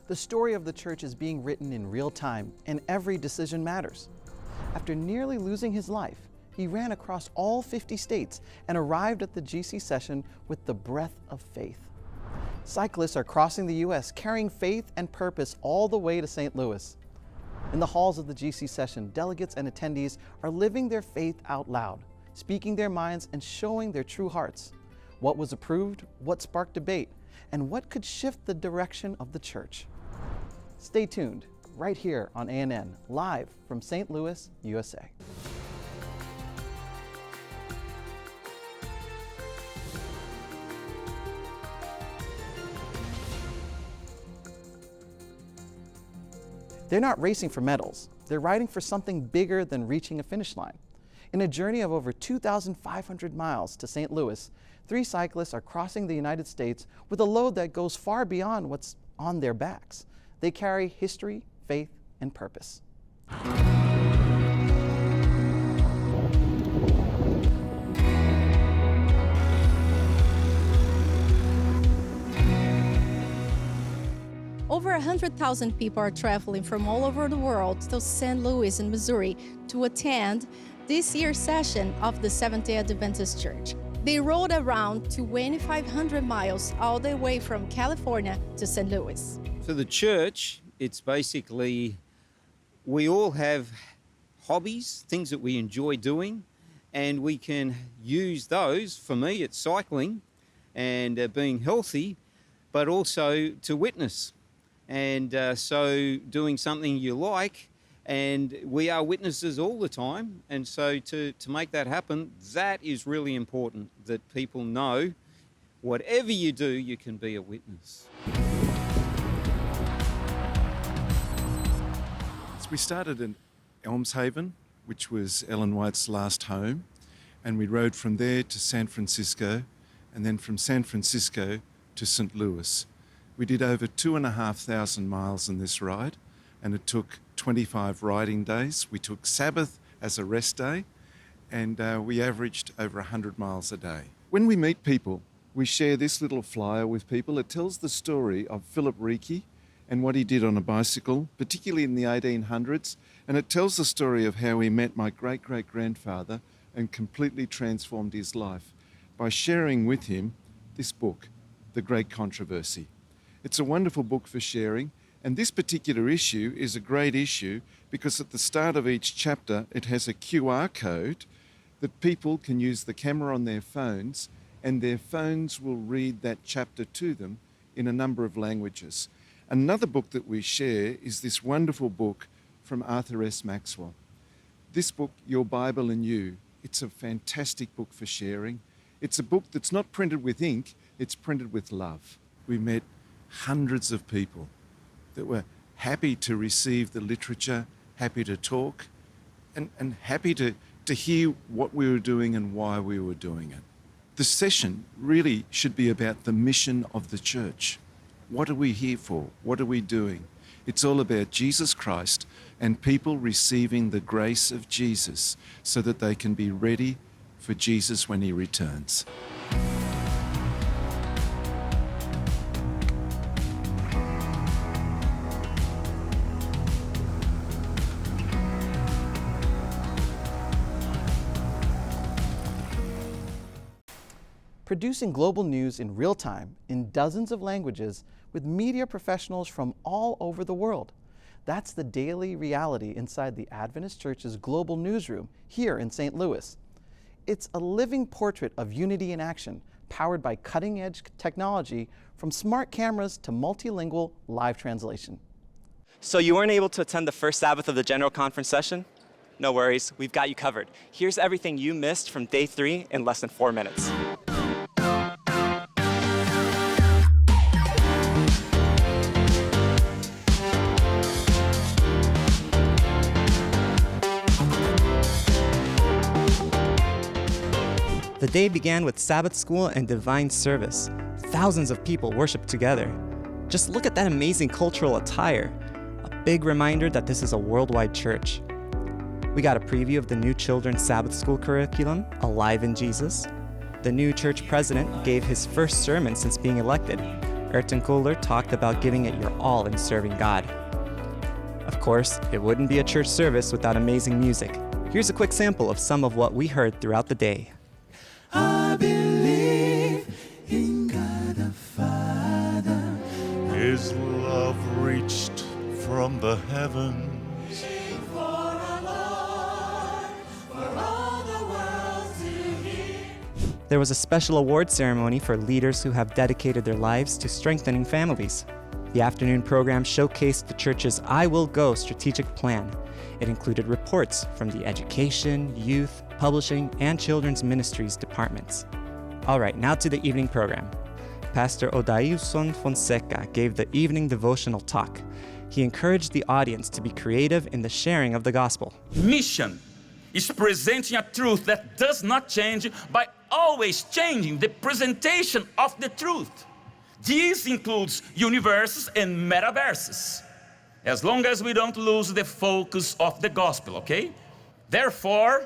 The story of the church is being written in real time, and every decision matters. After nearly losing his life, he ran across all 50 states and arrived at the GC session with the breath of faith. Cyclists are crossing the U.S. carrying faith and purpose all the way to St. Louis. In the halls of the GC session, delegates and attendees are living their faith out loud, speaking their minds and showing their true hearts. What was approved, what sparked debate, and what could shift the direction of the church. Stay tuned, right here on ANN, live from St. Louis, USA. They're not racing for medals. They're riding for something bigger than reaching a finish line. In a journey of over 2,500 miles to St. Louis, 3 cyclists are crossing the United States with a load that goes far beyond what's on their backs. They carry history, faith, and purpose. Over 100,000 people are traveling from all over the world to St. Louis in Missouri to attend this year's session of the Seventh-day Adventist Church. They rode around 2,500 miles all the way from California to St. Louis. For the church, it's basically we all have hobbies, things that we enjoy doing, and we can use those. For me, it's cycling and being healthy, but also to witness. And so doing something you like, and we are witnesses all the time. And so to make that happen, that is really important, that people know whatever you do, you can be a witness. So we started in Elmshaven, which was Ellen White's last home, and we rode from there to San Francisco, and then from San Francisco to St. Louis. We did over 2,500 miles in this ride, and it took 25 riding days. We took Sabbath as a rest day, and we averaged over 100 miles a day. When we meet people, we share this little flyer with people. It tells the story of Philip Reiki and what he did on a bicycle, particularly in the 1800s, and it tells the story of how he met my great-great-grandfather and completely transformed his life by sharing with him this book, The Great Controversy. It's a wonderful book for sharing, and this particular issue is a great issue because at the start of each chapter it has a QR code that people can use the camera on their phones, and their phones will read that chapter to them in a number of languages. Another book that we share is this wonderful book from Arthur S. Maxwell. This book, Your Bible and You, it's a fantastic book for sharing. It's a book that's not printed with ink, it's printed with love. We met hundreds of people that were happy to receive the literature, happy to talk, and happy to hear what we were doing and why we were doing it. The session really should be about the mission of the church. What are we here for? What are we doing? It's all about Jesus Christ and people receiving the grace of Jesus so that they can be ready for Jesus when he returns. Producing global news in real time in dozens of languages with media professionals from all over the world. That's the daily reality inside the Adventist Church's global newsroom here in St. Louis. It's a living portrait of unity in action, powered by cutting-edge technology from smart cameras to multilingual live translation. So you weren't able to attend the first Sabbath of the General Conference session? No worries, we've got you covered. Here's everything you missed from day 3 in less than 4 minutes. The day began with Sabbath school and divine service. Thousands of people worshiped together. Just look at that amazing cultural attire. A big reminder that this is a worldwide church. We got a preview of the new children's Sabbath school curriculum, Alive in Jesus. The new church president gave his first sermon since being elected. Ertenkohler talked about giving it your all in serving God. Of course, it wouldn't be a church service without amazing music. Here's a quick sample of some of what we heard throughout the day. I believe in God the Father. His love reached from the heavens. For our Lord, for all the world to hear. There was a special award ceremony for leaders who have dedicated their lives to strengthening families. The afternoon program showcased the church's I Will Go strategic plan. It included reports from the education, youth, publishing, and children's ministries departments. All right, now to the evening program. Pastor Odayuson Fonseca gave the evening devotional talk. He encouraged the audience to be creative in the sharing of the gospel. Mission is presenting a truth that does not change by always changing the presentation of the truth. This includes universes and metaverses, as long as we don't lose the focus of the gospel, okay? Therefore,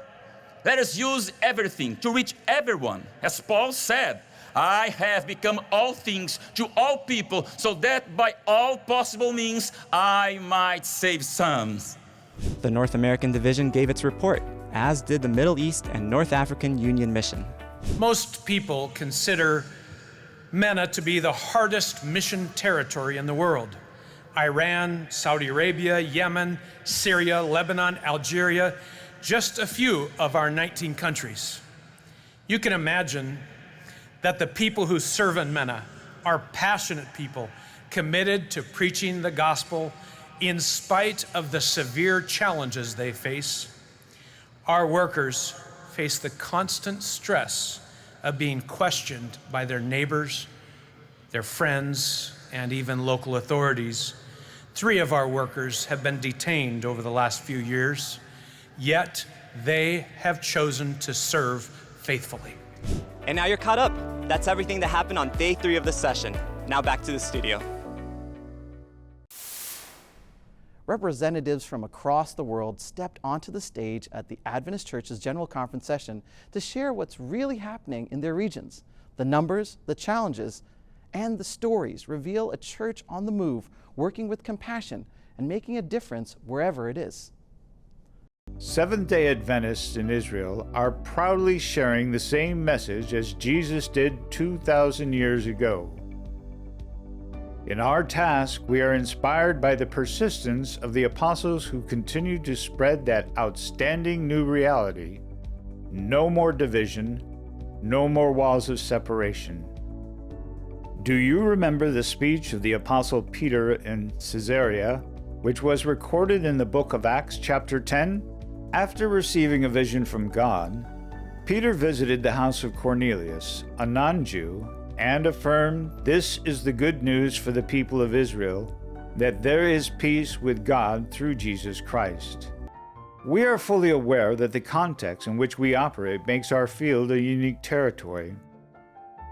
let us use everything to reach everyone. As Paul said, I have become all things to all people, so that by all possible means I might save some. The North American Division gave its report, as did the Middle East and North African Union Mission. Most people consider MENA to be the hardest mission territory in the world. Iran, Saudi Arabia, Yemen, Syria, Lebanon, Algeria, just a few of our 19 countries. You can imagine that the people who serve in MENA are passionate people committed to preaching the gospel in spite of the severe challenges they face. Our workers face the constant stress of being questioned by their neighbors, their friends, and even local authorities. 3 of our workers have been detained over the last few years, yet they have chosen to serve faithfully. And now you're caught up. That's everything that happened on day 3 of the session. Now back to the studio. Representatives from across the world stepped onto the stage at the Adventist Church's General Conference session to share what's really happening in their regions. The numbers, the challenges, and the stories reveal a church on the move, working with compassion and making a difference wherever it is. Seventh-day Adventists in Israel are proudly sharing the same message as Jesus did 2,000 years ago. In our task, we are inspired by the persistence of the apostles who continued to spread that outstanding new reality: no more division, no more walls of separation. Do you remember the speech of the Apostle Peter in Caesarea, which was recorded in the book of Acts chapter 10? After receiving a vision from God, Peter visited the house of Cornelius, a non-Jew, and affirmed, "This is the good news for the people of Israel, that there is peace with God through Jesus Christ." We are fully aware that the context in which we operate makes our field a unique territory.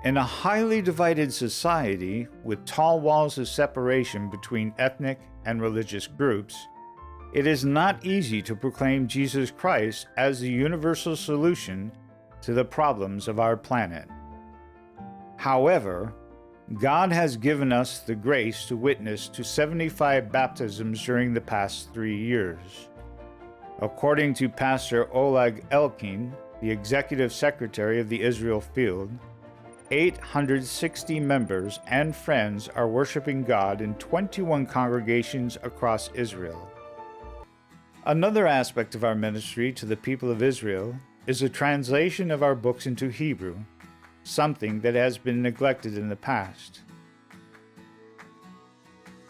In a highly divided society with tall walls of separation between ethnic and religious groups, it is not easy to proclaim Jesus Christ as the universal solution to the problems of our planet. However, God has given us the grace to witness to 75 baptisms during the past 3 years. According to Pastor Oleg Elkin, the Executive Secretary of the Israel Field, 860 members and friends are worshiping God in 21 congregations across Israel. Another aspect of our ministry to the people of Israel is the translation of our books into Hebrew, something that has been neglected in the past.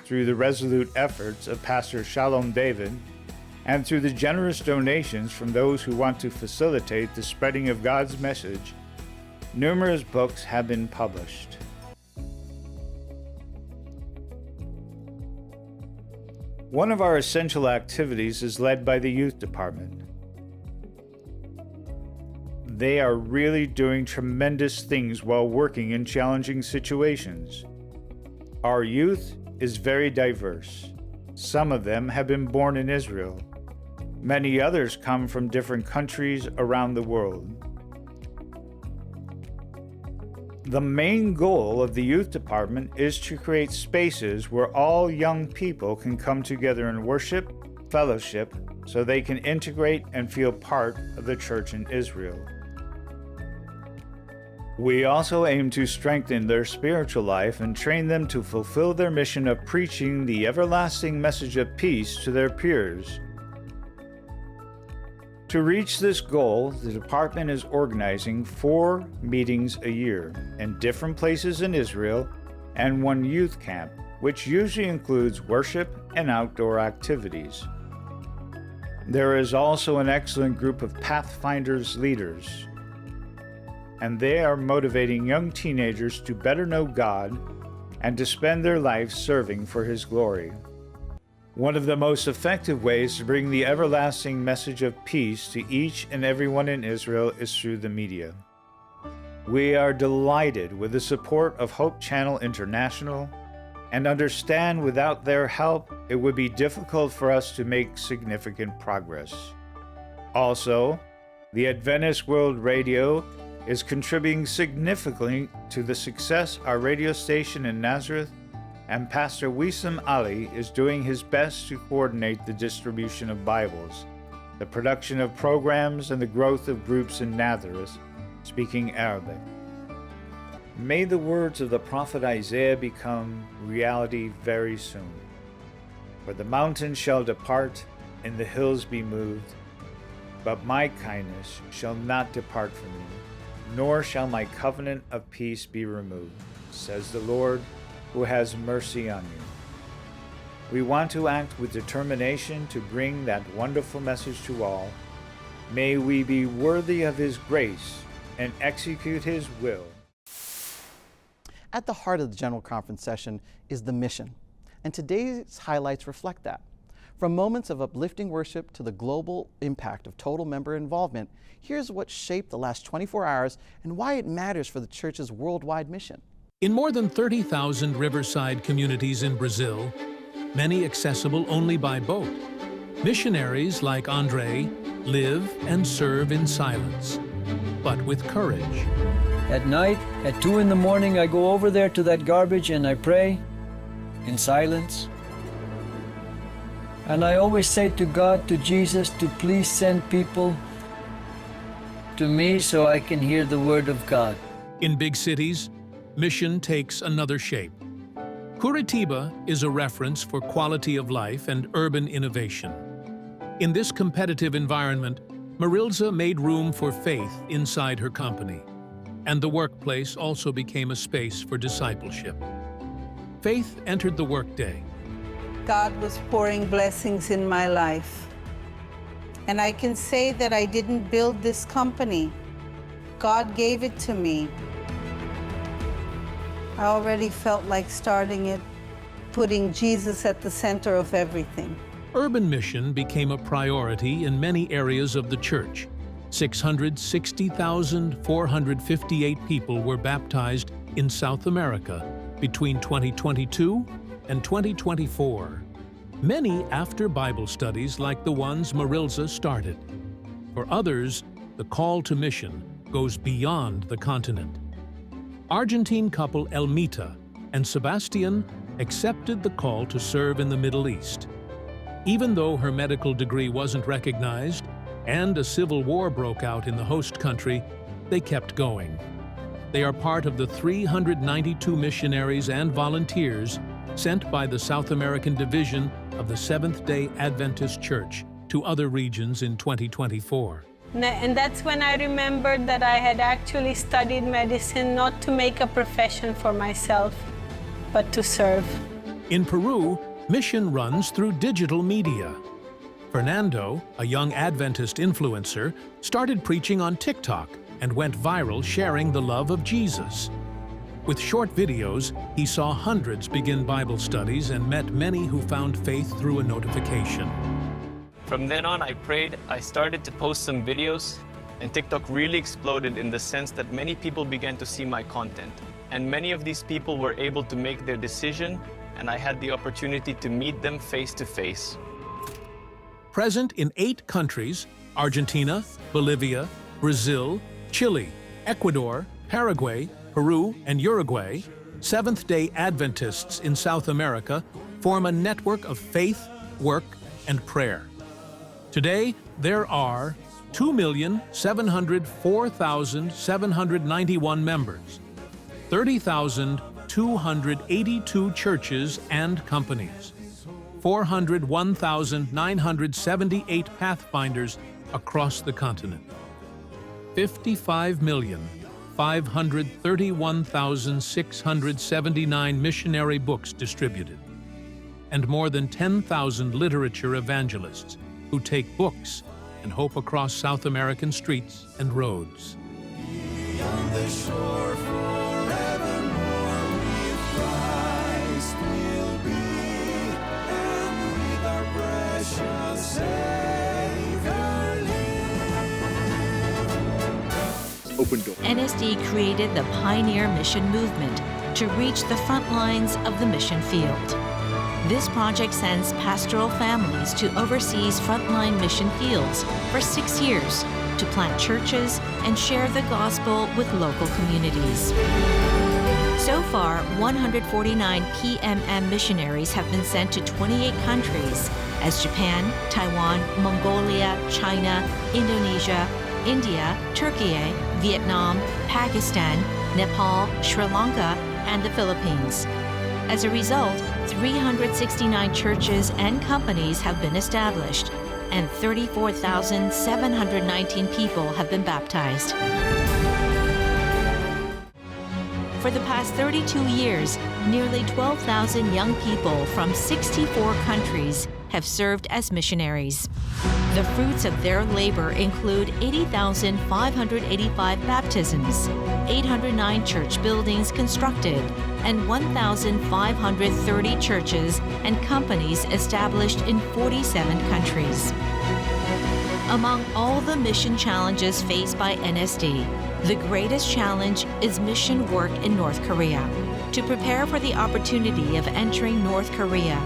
Through the resolute efforts of Pastor Shalom David, and through the generous donations from those who want to facilitate the spreading of God's message, numerous books have been published. One of our essential activities is led by the youth department. They are really doing tremendous things while working in challenging situations. Our youth is very diverse. Some of them have been born in Israel. Many others come from different countries around the world. The main goal of the youth department is to create spaces where all young people can come together in worship, fellowship, so they can integrate and feel part of the church in Israel. We also aim to strengthen their spiritual life and train them to fulfill their mission of preaching the everlasting message of peace to their peers. To reach this goal, the department is organizing 4 meetings a year in different places in Israel and 1 youth camp, which usually includes worship and outdoor activities. There is also an excellent group of Pathfinders leaders, and they are motivating young teenagers to better know God and to spend their lives serving for His glory. One of the most effective ways to bring the everlasting message of peace to each and everyone in Israel is through the media. We are delighted with the support of Hope Channel International and understand without their help it would be difficult for us to make significant progress. Also, the Adventist World Radio is contributing significantly to the success our radio station in Nazareth, and Pastor Wissam Ali is doing his best to coordinate the distribution of Bibles, the production of programs, and the growth of groups in Nazareth speaking Arabic. May the words of the prophet Isaiah become reality very soon. For the mountains shall depart and the hills be moved, but my kindness shall not depart from you, nor shall my covenant of peace be removed, says the Lord, who has mercy on you. We want to act with determination to bring that wonderful message to all. May we be worthy of His grace and execute His will. At the heart of the General Conference session is the mission, and today's highlights reflect that. From moments of uplifting worship to the global impact of total member involvement, here's what shaped the last 24 hours and why it matters for the church's worldwide mission. In more than 30,000 riverside communities in Brazil, many accessible only by boat, missionaries like Andre live and serve in silence, but with courage. At night, at 2 in the morning, I go over there to that garbage and I pray in silence. And I always say to God, to Jesus, to please send people to me so I can hear the word of God. In big cities, mission takes another shape. Curitiba is a reference for quality of life and urban innovation. In this competitive environment, Marilza made room for faith inside her company, and the workplace also became a space for discipleship. Faith entered the workday. God was pouring blessings in my life. And I can say that I didn't build this company. God gave it to me. I already felt like starting it, putting Jesus at the center of everything. Urban mission became a priority in many areas of the church. 660,458 people were baptized in South America between 2022 and 2024. Many after Bible studies like the ones Marilza started. For others, the call to mission goes beyond the continent. Argentine couple Elmita and Sebastian accepted the call to serve in the Middle East. Even though her medical degree wasn't recognized and a civil war broke out in the host country, they kept going. They are part of the 392 missionaries and volunteers sent by the South American division of the Seventh-day Adventist Church to other regions in 2024. And that's when I remembered that I had actually studied medicine not to make a profession for myself, but to serve. In Peru, mission runs through digital media. Fernando, a young Adventist influencer, started preaching on TikTok and went viral sharing the love of Jesus. With short videos, he saw hundreds begin Bible studies and met many who found faith through a notification. From then on, I prayed, I started to post some videos, and TikTok really exploded in the sense that many people began to see my content. And many of these people were able to make their decision, and I had the opportunity to meet them face to face. Present in 8 countries, Argentina, Bolivia, Brazil, Chile, Ecuador, Paraguay, Peru, and Uruguay, Seventh-day Adventists in South America form a network of faith, work, and prayer. Today, there are 2,704,791 members, 30,282 churches and companies, 401,978 pathfinders across the continent, 55,531,679 missionary books distributed, and more than 10,000 literature evangelists who take books and hope across South American streets and roads. Beyond the shore forevermore with Christ we'll be, and with our precious Savior live. Open door. NSD created the Pioneer Mission Movement to reach the front lines of the mission field. This project sends pastoral families to overseas frontline mission fields for 6 years to plant churches and share the gospel with local communities. So far, 149 PMM missionaries have been sent to 28 countries as Japan, Taiwan, Mongolia, China, Indonesia, India, Turkey, Vietnam, Pakistan, Nepal, Sri Lanka, and the Philippines. As a result, 369 churches and companies have been established, and 34,719 people have been baptized. For the past 32 years, nearly 12,000 young people from 64 countries have served as missionaries. The fruits of their labor include 80,585 baptisms, 809 church buildings constructed, and 1,530 churches and companies established in 47 countries. Among all the mission challenges faced by NSD, the greatest challenge is mission work in North Korea. To prepare for the opportunity of entering North Korea,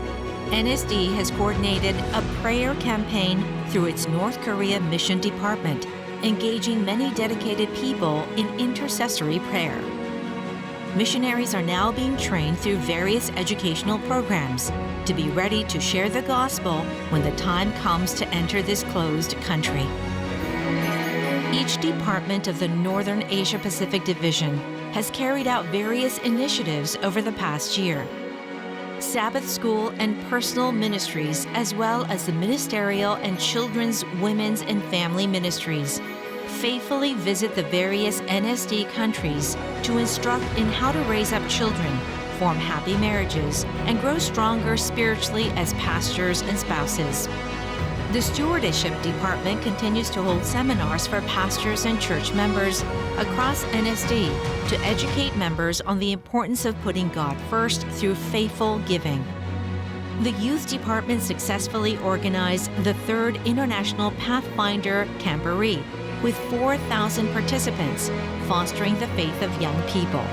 NSD has coordinated a prayer campaign through its North Korea Mission Department, engaging many dedicated people in intercessory prayer. Missionaries are now being trained through various educational programs to be ready to share the gospel when the time comes to enter this closed country. Each department of the Northern Asia Pacific Division has carried out various initiatives over the past year. Sabbath school and personal ministries, as well as the ministerial and children's, women's, and family ministries, faithfully visit the various NSD countries to instruct in how to raise up children, form happy marriages, and grow stronger spiritually as pastors and spouses. The Stewardship Department continues to hold seminars for pastors and church members across NSD to educate members on the importance of putting God first through faithful giving. The Youth Department successfully organized the 3rd International Pathfinder Camporee with 4,000 participants, fostering the faith of young people.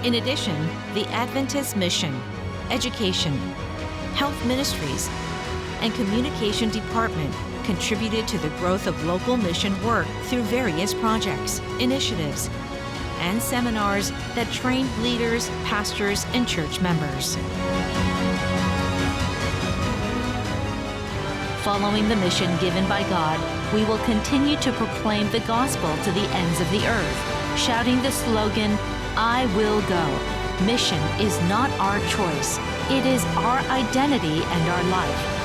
In addition, the Adventist Mission, Education, Health Ministries, and Communication Department contributed to the growth of local mission work through various projects, initiatives, and seminars that trained leaders, pastors, and church members. Following the mission given by God, we will continue to proclaim the gospel to the ends of the earth, shouting the slogan, "I will go." Mission is not our choice. It is our identity and our life.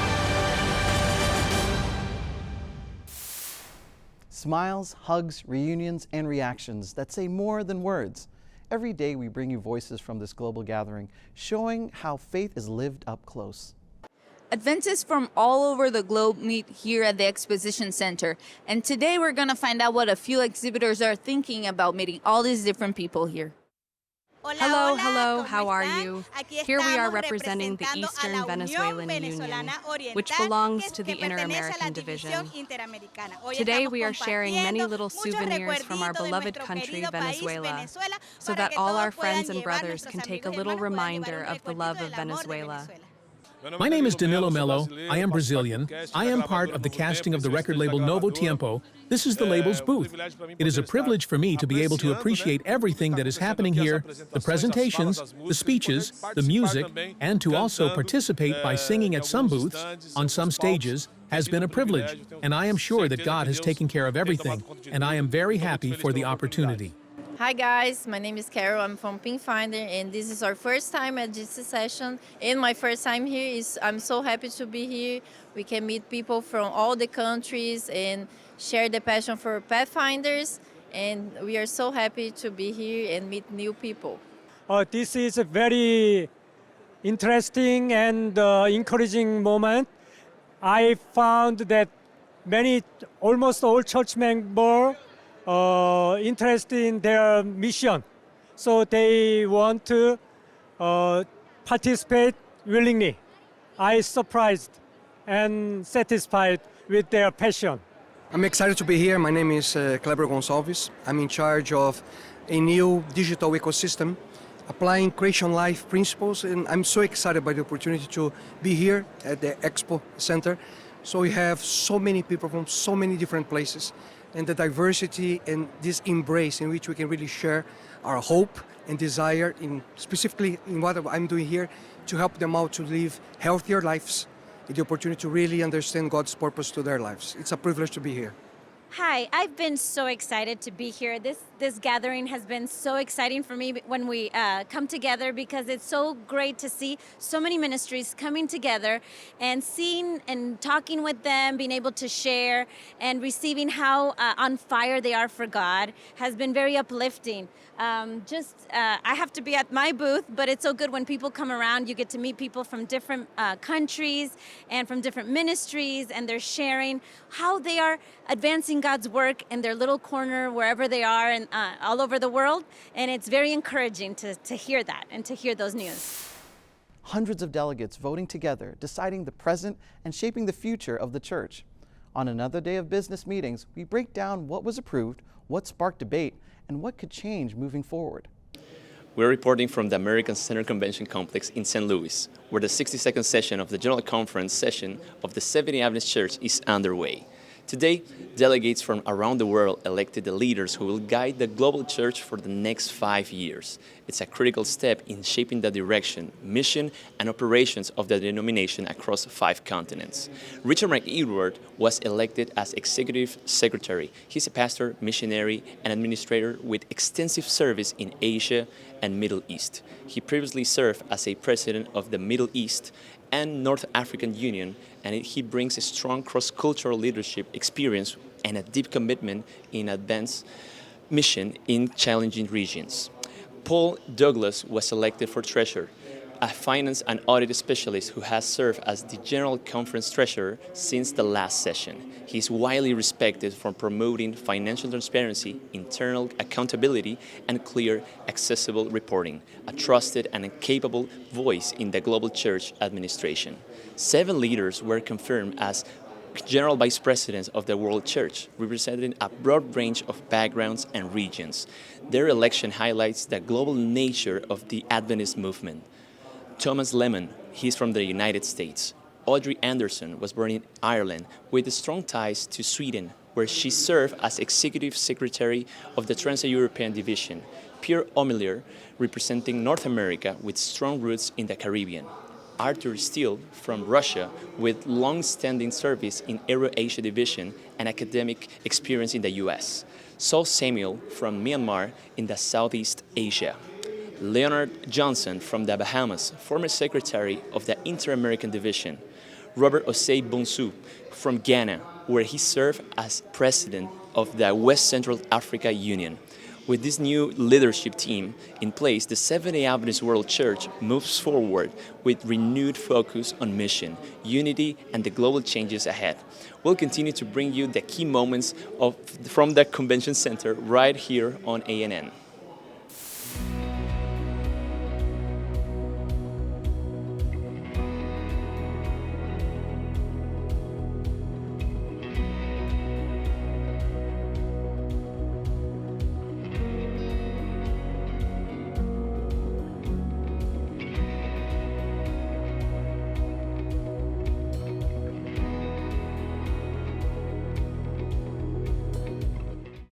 Smiles, hugs, reunions, and reactions that say more than words. Every day we bring you voices from this global gathering, showing how faith is lived up close. Adventists from all over the globe meet here at the Exposition Center, and today we're going to find out what a few exhibitors are thinking about meeting all these different people here. Hello, how are you? Here we are representing the Eastern Venezuelan Union, which belongs to the Inter-American Division. Today we are sharing many little souvenirs from our beloved country, Venezuela, so that all our friends and brothers can take a little reminder of the love of Venezuela. My name is Danilo Melo. I am Brazilian. I am part of the casting of the record label Novo Tempo. This is the label's booth. It is a privilege for me to be able to appreciate everything that is happening here, the presentations, the speeches, the music, and to also participate by singing at some booths, on some stages, has been a privilege, and I am sure that God has taken care of everything, and I am very happy for the opportunity. Hi guys, my name is Carol. I'm from Pinfinder, and this is our first time at GC session. And my first time here I'm so happy to be here. We can meet people from all the countries and share the passion for Pathfinders. And we are so happy to be here and meet new people. This is a very interesting and encouraging moment. I found that almost all church members interested in their mission, so they want to participate willingly. I'm surprised and satisfied with their passion. I'm excited to be here. My name is Kleber Gonçalves. I'm in charge of a new digital ecosystem, applying Creation Life principles, and I'm so excited by the opportunity to be here at the Expo Center. So we have so many people from so many different places, and the diversity and this embrace in which we can really share our hope and desire, specifically in what I'm doing here, to help them out to live healthier lives, with the opportunity to really understand God's purpose to their lives. It's a privilege to be here. Hi, I've been so excited to be here. This gathering has been so exciting for me when we come together, because it's so great to see so many ministries coming together and seeing and talking with them, being able to share and receiving how on fire they are for God has been very uplifting. I have to be at my booth, but it's so good when people come around. You get to meet people from different countries and from different ministries, and they're sharing how they are advancing God's work in their little corner, wherever they are, and all over the world. And it's very encouraging to hear that and to hear those news. Hundreds of delegates voting together, deciding the present and shaping the future of the church. On another day of business meetings, we break down what was approved, what sparked debate, and what could change moving forward. We're reporting from the American Center Convention Complex in St. Louis, where the 62nd session of the General Conference session of the Seventh-day Adventist Church is underway. Today, delegates from around the world elected the leaders who will guide the global church for the next 5 years. It's a critical step in shaping the direction, mission, and operations of the denomination across 5 continents. Richard McEdward was elected as Executive Secretary. He's a pastor, missionary, and administrator with extensive service in Asia and Middle East. He previously served as a president of the Middle East and North African Union, and he brings a strong cross-cultural leadership experience and a deep commitment in advanced mission in challenging regions. Paul Douglas was elected for treasurer, a finance and audit specialist who has served as the General Conference treasurer since the last session. He is widely respected for promoting financial transparency, internal accountability, and clear, accessible reporting, a trusted and capable voice in the global church administration. 7 leaders were confirmed as General Vice Presidents of the World Church, representing a broad range of backgrounds and regions. Their election highlights the global nature of the Adventist movement. Thomas Lemon, he's from the United States. Audrey Anderson was born in Ireland with strong ties to Sweden, where she served as Executive Secretary of the Trans-European Division. Pierre Omeler, representing North America with strong roots in the Caribbean. Arthur Steele from Russia with long-standing service in Euro-Asia Division and academic experience in the US. Saul Samuel from Myanmar in the Southeast Asia. Leonard Johnson from the Bahamas, former secretary of the Inter-American Division. Robert Osei Bonsu from Ghana, where he served as president of the West Central Africa Union. With this new leadership team in place, the Seventh-day Adventist World Church moves forward with renewed focus on mission, unity, and the global changes ahead. We'll continue to bring you the key moments from the Convention Center right here on ANN.